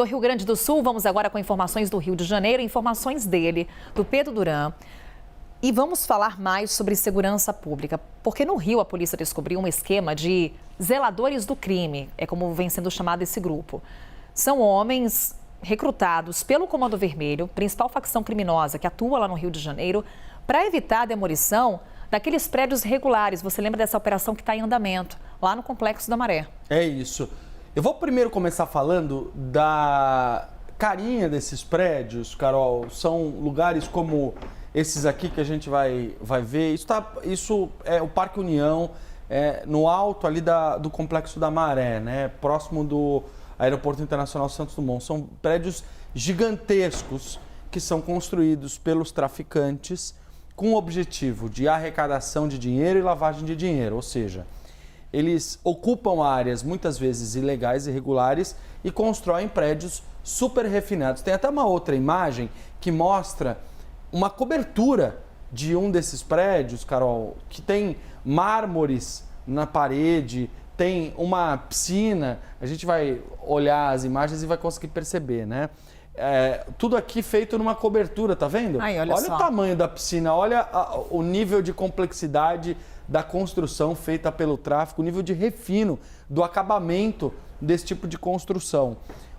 Do Rio Grande do Sul, vamos agora com informações do Rio de Janeiro, informações dele, do Pedro Duran. E vamos falar mais sobre segurança pública, porque no Rio a polícia descobriu um esquema de zeladores do crime, é como vem sendo chamado esse grupo. São homens recrutados pelo Comando Vermelho, principal facção criminosa que atua lá no Rio de Janeiro, para evitar a demolição daqueles prédios regulares. Você lembra dessa operação que está em andamento, lá no Complexo da Maré? É isso. Eu vou primeiro começar falando da carinha desses prédios, Carol. São lugares como esses aqui que a gente vai ver. Isso é o Parque União, no alto ali do Complexo da Maré, né? Próximo do Aeroporto Internacional Santos Dumont. São prédios gigantescos que são construídos pelos traficantes com o objetivo de arrecadação de dinheiro e lavagem de dinheiro, ou seja, eles ocupam áreas muitas vezes ilegais, irregulares e constroem prédios super refinados. Tem até uma outra imagem que mostra uma cobertura de um desses prédios, Carol, que tem mármores na parede, tem uma piscina. A gente vai olhar as imagens e vai conseguir perceber, né? Tudo aqui feito numa cobertura, tá vendo? Ai, olha só. O tamanho da piscina, olha o nível de complexidade da construção feita pelo tráfico, o nível de refino do acabamento desse tipo de construção.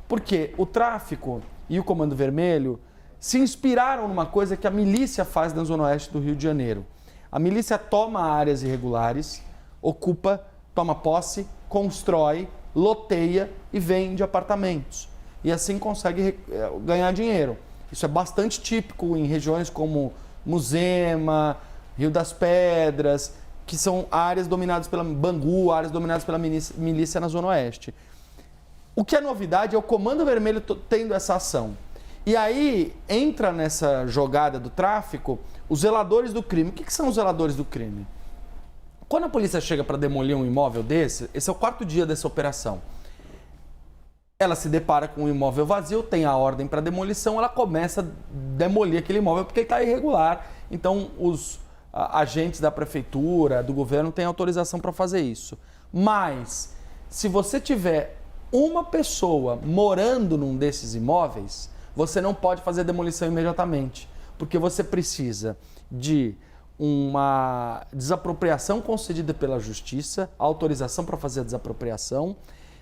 Porque o tráfico e o Comando Vermelho se inspiraram numa coisa que a milícia faz na Zona Oeste do Rio de Janeiro. A milícia toma áreas irregulares, ocupa, toma posse, constrói, loteia e vende apartamentos. E assim consegue ganhar dinheiro. Isso é bastante típico em regiões como Muzema, Rio das Pedras, que são áreas dominadas pela Bangu, áreas dominadas pela milícia na Zona Oeste. O que é novidade é o Comando Vermelho tendo essa ação. E aí entra nessa jogada do tráfico os zeladores do crime. O que são os zeladores do crime? Quando a polícia chega para demolir um imóvel desse, esse é o 4º dia dessa operação. Ela se depara com um imóvel vazio, tem a ordem para demolição, ela começa a demolir aquele imóvel porque ele está irregular. Então os agentes da prefeitura, do governo, têm autorização para fazer isso. Mas, se você tiver uma pessoa morando num desses imóveis, você não pode fazer a demolição imediatamente, porque você precisa de uma desapropriação concedida pela justiça, autorização para fazer a desapropriação,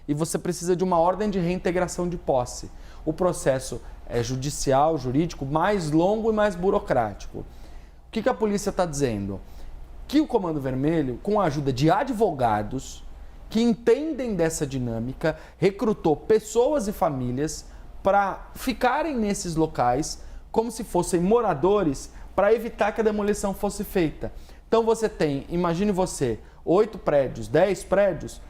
e você precisa de uma ordem de reintegração de posse. O processo é judicial, jurídico, mais longo e mais burocrático. O que a polícia está dizendo? Que o Comando Vermelho, com a ajuda de advogados que entendem dessa dinâmica, recrutou pessoas e famílias para ficarem nesses locais como se fossem moradores para evitar que a demolição fosse feita. Então você tem, imagine você, 8 prédios, 10 prédios,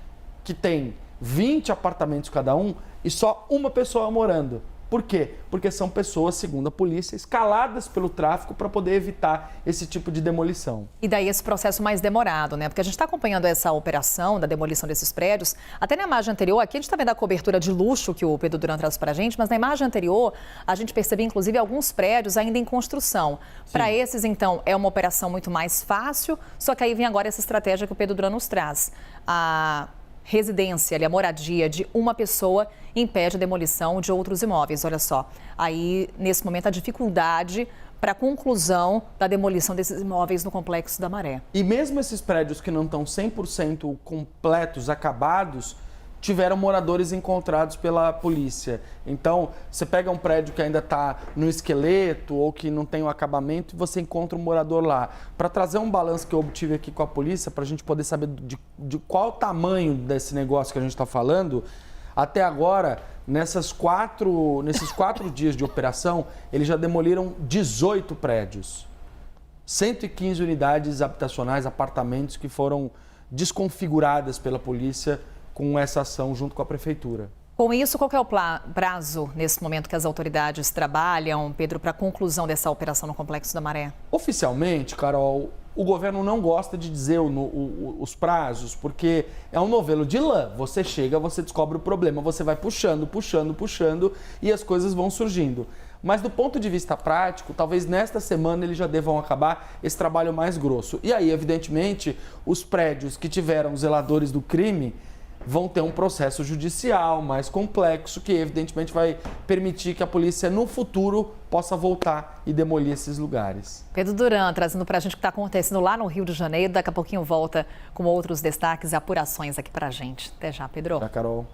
que tem 20 apartamentos cada um e só uma pessoa morando. Por quê? Porque são pessoas, segundo a polícia, escaladas pelo tráfico para poder evitar esse tipo de demolição. E daí esse processo mais demorado, né? Porque a gente está acompanhando essa operação da demolição desses prédios. Até na imagem anterior, aqui a gente está vendo a cobertura de luxo que o Pedro Duran traz para a gente, mas na imagem anterior a gente percebia, inclusive, alguns prédios ainda em construção. Para esses, então, é uma operação muito mais fácil, só que aí vem agora essa estratégia que o Pedro Duran nos traz. A residência, a moradia de uma pessoa impede a demolição de outros imóveis. Olha só, aí nesse momento a dificuldade para a conclusão da demolição desses imóveis no Complexo da Maré. E mesmo esses prédios que não estão 100% completos, acabados, tiveram moradores encontrados pela polícia. Então, você pega um prédio que ainda está no esqueleto ou que não tem o acabamento e você encontra um morador lá. Para trazer um balanço que eu obtive aqui com a polícia, para a gente poder saber de qual o tamanho desse negócio que a gente está falando, até agora, nesses 4 dias de operação, eles já demoliram 18 prédios. 115 unidades habitacionais, apartamentos que foram desconfiguradas pela polícia com essa ação junto com a prefeitura. Com isso, qual que é o prazo nesse momento que as autoridades trabalham, Pedro, para a conclusão dessa operação no Complexo da Maré? Oficialmente, Carol, o governo não gosta de dizer os prazos, porque é um novelo de lã. Você chega, você descobre o problema, você vai puxando e as coisas vão surgindo. Mas do ponto de vista prático, talvez nesta semana eles já devam acabar esse trabalho mais grosso. E aí, evidentemente, os prédios que tiveram zeladores do crime vão ter um processo judicial mais complexo que evidentemente vai permitir que a polícia no futuro possa voltar e demolir esses lugares. Pedro Duran trazendo para a gente o que está acontecendo lá no Rio de Janeiro. Daqui a pouquinho volta com outros destaques e apurações aqui para a gente. Até já, Pedro. Tchau, Carol.